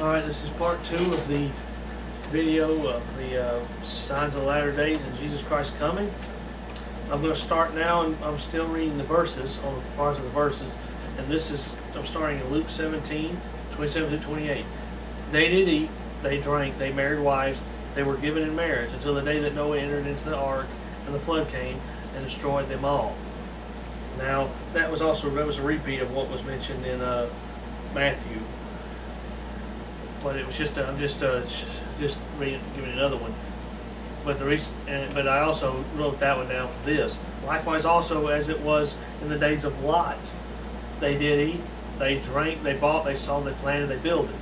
Alright, this is part 2 of the video of the signs of the latter days and Jesus Christ coming. I'm going to start now, and I'm still reading the verses, on parts of the verses, and I'm starting in Luke 17, 27 to 28. They did eat, they drank, they married wives, they were given in marriage until the day that Noah entered into the ark, and the flood came and destroyed them all. Now, that was a repeat of what was mentioned in Matthew. But it was I'm just giving another one. But but I also wrote that one down for this. Likewise, also as it was in the days of Lot, they did eat, they drank, they bought, they sold, they planted, they builded.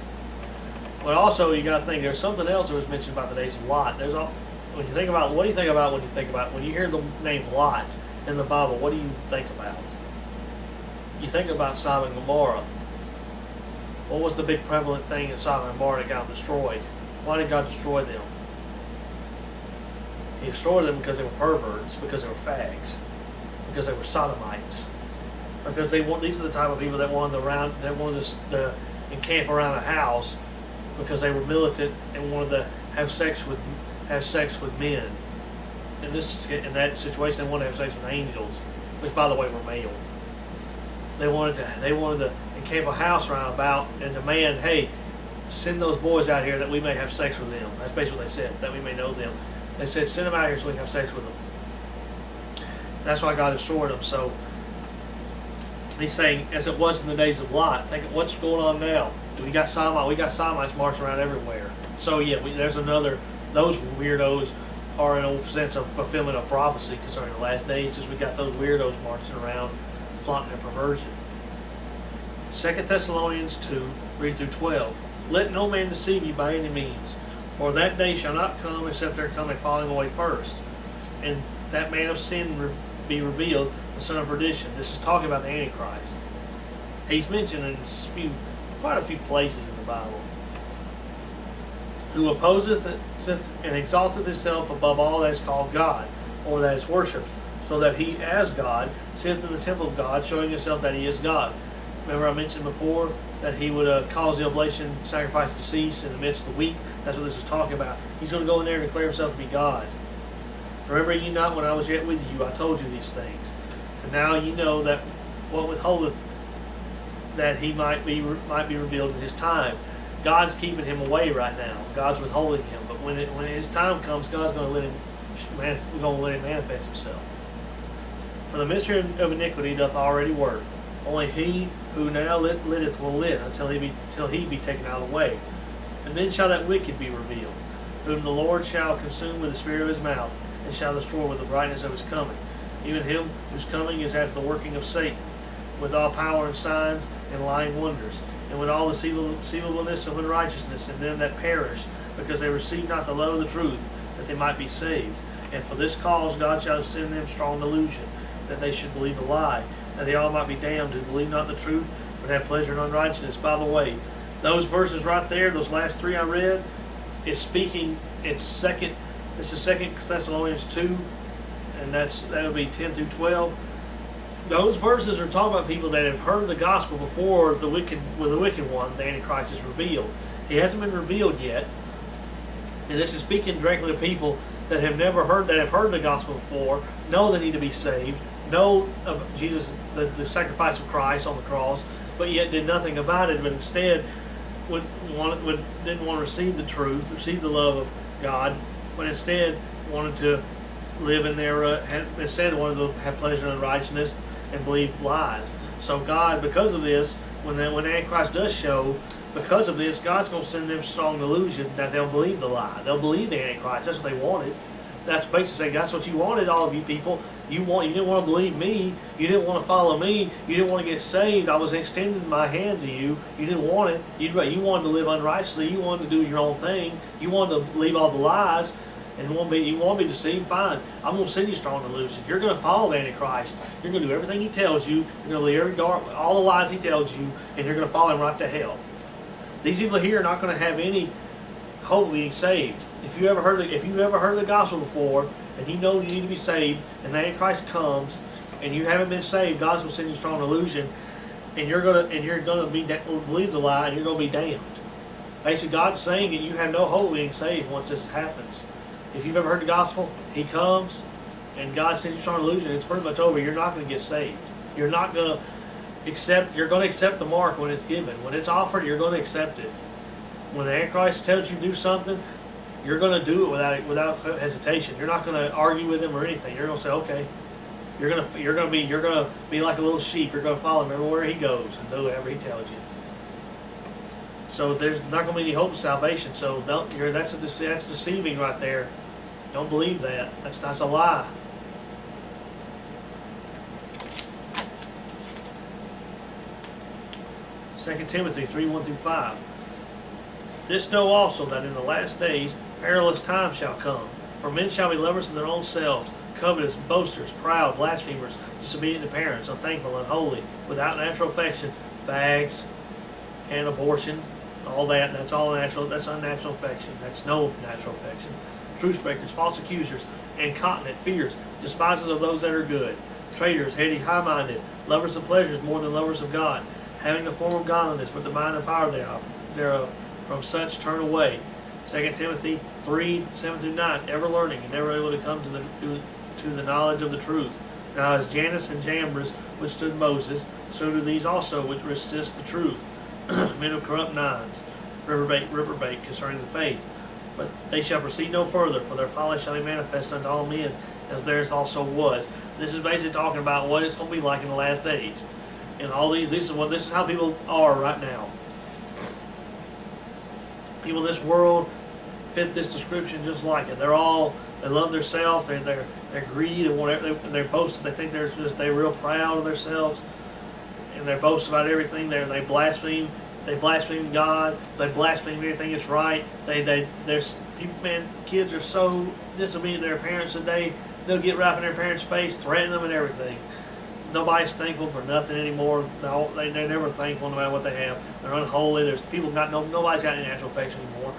But also, you got to think there's something else that was mentioned about the days of Lot. When you think about what do you think about when you hear the name Lot in the Bible? What do you think about? You think about Sodom and Gomorrah. What was the big prevalent thing in Sodom and Gomorrah that got destroyed? Why did God destroy them? He destroyed them because they were perverts, because they were fags, because they were sodomites, because these are the type of people that wanted to encamp around a house because they were militant and wanted to have sex with men. In that situation, they wanted to have sex with angels, which, by the way, were male. They wanted to encamp a house round about and demand, hey, send those boys out here that we may have sex with them. That's basically what they said, that we may know them. They said, send them out here so we can have sex with them. That's why God destroyed them. So he's saying, as it was in the days of Lot, think what's going on now? We got Sodomites. We got Sodomites marching around everywhere. So yeah, there's another. Those weirdos are in a sense of fulfillment of prophecy concerning the last days, as we got those weirdos marching around, flaunting their perversion. 2 Thessalonians 2, 3 through 12. Let no man deceive you by any means, for that day shall not come except there come a falling away first, and that man of sin be revealed, the son of perdition. This is talking about the Antichrist. He's mentioned in quite a few places in the Bible. Who opposeth and exalteth himself above all that is called God, or that is worshipped, so that he as God sitteth in the temple of God, showing himself that he is God. Remember I mentioned before that he would cause the oblation sacrifice to cease in the midst of the week. That's what this is talking about. He's going to go in there and declare himself to be God. Remember ye not when I was yet with you, I told you these things. And now ye know that what withholdeth that he might be revealed in his time. God's keeping him away right now. God's withholding him. But when his time comes, God's going to let him manifest himself. For the mystery of iniquity doth already work. Only he who now litteth will lit until he be taken out of the way. And then shall that wicked be revealed, whom the Lord shall consume with the spirit of his mouth, and shall destroy with the brightness of his coming. Even him whose coming is after the working of Satan, with all power and signs and lying wonders, and with all deceivableness of unrighteousness in them that perish, because they receive not the love of the truth, that they might be saved. And for this cause God shall send them strong delusion, that they should believe a lie, that they all might be damned who believe not the truth, but have pleasure in unrighteousness. By the way, those verses right there, those last three I read, it's speaking. This is 2 Thessalonians 2, and that would be 10 through 12. Those verses are talking about people that have heard the gospel before the wicked one, the Antichrist, is revealed. He hasn't been revealed yet, and this is speaking directly to people that have heard the gospel before, know they need to be saved, know of Jesus, the sacrifice of Christ on the cross, but yet did nothing about it, but instead didn't want to receive the truth, receive the love of God, but instead wanted to live in their wanted to have pleasure in righteousness and believe lies. So God, because of this, when Antichrist does show, because of this, God's going to send them strong delusion that they'll believe the lie. They'll believe the Antichrist. That's what they wanted. That's basically saying that's what you wanted, all of you people. You didn't want to believe me. You didn't want to follow me. You didn't want to get saved. I was extending my hand to you. You didn't want it. You wanted to live unrighteously. You wanted to do your own thing. You wanted to believe all the lies. And you want to be deceived? Fine. I'm going to send you strong delusion. You're going to follow the Antichrist. You're going to do everything he tells you. You're going to believe all the lies he tells you, and you're going to follow him right to hell. These people here are not going to have any hope of being saved. If you ever heard the gospel before, and you know you need to be saved, and the Antichrist comes, and you haven't been saved, God's going to send you strong delusion, and you're going to believe the lie, and you're going to be damned. Basically, God's saying that you have no hope of being saved once this happens. If you've ever heard the gospel, He comes, and God says you start losing, it's pretty much over. You're not going to get saved. You're not going to accept. You're going to accept the mark when it's given. When it's offered, you're going to accept it. When the Antichrist tells you to do something, you're going to do it without hesitation. You're not going to argue with him or anything. You're going to say, okay. You're going to be like a little sheep. You're going to follow him everywhere he goes and do whatever he tells you. So there's not going to be any hope of salvation. So that's deceiving right there. Don't believe that. That's a lie. Second Timothy 3:1-5. This know also that in the last days perilous times shall come. For men shall be lovers of their own selves, covetous, boasters, proud, blasphemers, disobedient to parents, unthankful, unholy, without natural affection, fags, and abortion, all that. That's all natural. That's unnatural affection. That's no natural affection. Truce breakers, false accusers, incontinent, fierce, despisers of those that are good, traitors, heady, high-minded, lovers of pleasures more than lovers of God, having the form of godliness, but the mind and power thereof. From such turn away. 2 Timothy 3:7-9. Ever learning and never able to come to the knowledge of the truth. Now as Jannes and Jambres withstood Moses, so do these also which resist the truth. Men of corrupt minds, reprobate concerning the faith. But they shall proceed no further, for their folly shall be manifest unto all men, as theirs also was. This is basically talking about what it's going to be like in the last days. And all these, this is how people are right now. People in this world fit this description just like it. They love themselves. They're greedy. They're boasting. They think they're real proud of themselves, and they boast about everything. They blaspheme. They blaspheme God. They blaspheme everything that's right. There's people, man. Kids are so disobedient to their parents that they'll get right in their parents' face, threaten them and everything. Nobody's thankful for nothing anymore. They're never thankful no matter what they have. They're unholy. Nobody's got any natural affection anymore.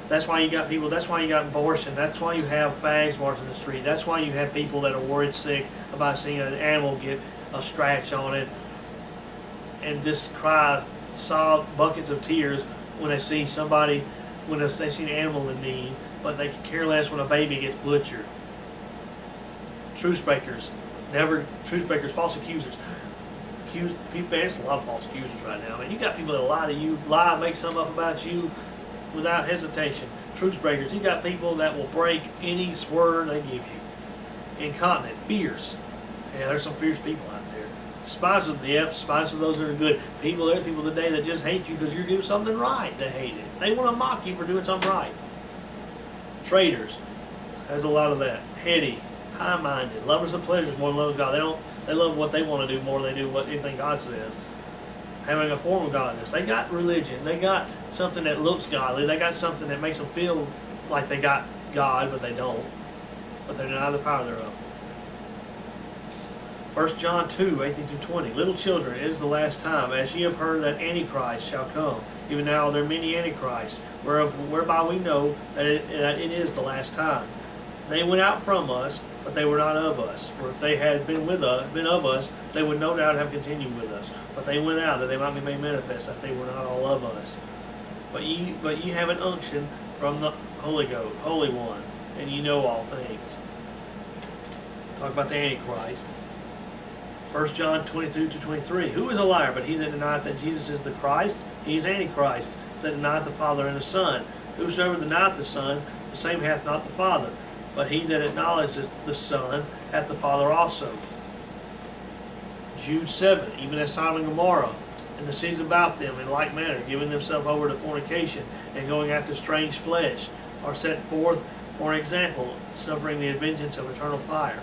That's why you got people. That's why you got abortion. That's why you have fags marching the street. That's why you have people that are worried sick about seeing an animal get a scratch on it and just sob buckets of tears when they see somebody, when they see an animal in need, but they can care less when a baby gets butchered. Truce breakers. False accusers. There's a lot of false accusers right now. Man, you got people that lie to you, make something up about you without hesitation. Truce breakers. You got people that will break any word they give you. Incontinent, fierce. Yeah, there's some fierce people out there. Despisers of those that are good. There's people today that just hate you because you're doing something right. They hate it. They want to mock you for doing something right. Traitors. There's a lot of that. Heady. High-minded, lovers of pleasures more than lovers of God. They love what they want to do more than they do what anything God says. Having a form of godliness. They got religion. They got something that looks godly. They got something that makes them feel like they got God, but they don't. But they deny the power thereof. 1 John 2:18-20. Little children, it is the last time. As ye have heard that Antichrist shall come. Even now there are many Antichrists, whereby we know that it is the last time. They went out from us, but they were not of us. For if they had been of us, they would no doubt have continued with us. But they went out, that they might be made manifest, that they were not all of us. But ye have an unction from the Holy One, and ye know all things. Talk about the Antichrist. 1 John 22-23. Who is a liar but he that denieth that Jesus is the Christ? He is Antichrist, that denieth the Father and the Son. Whosoever denieth the Son, the same hath not the Father. But he that acknowledges the Son hath the Father also. Jude 7. Even as Sodom and Gomorrah, and the cities about them in like manner, giving themselves over to fornication, and going after strange flesh, are set forth for an example, suffering the vengeance of eternal fire.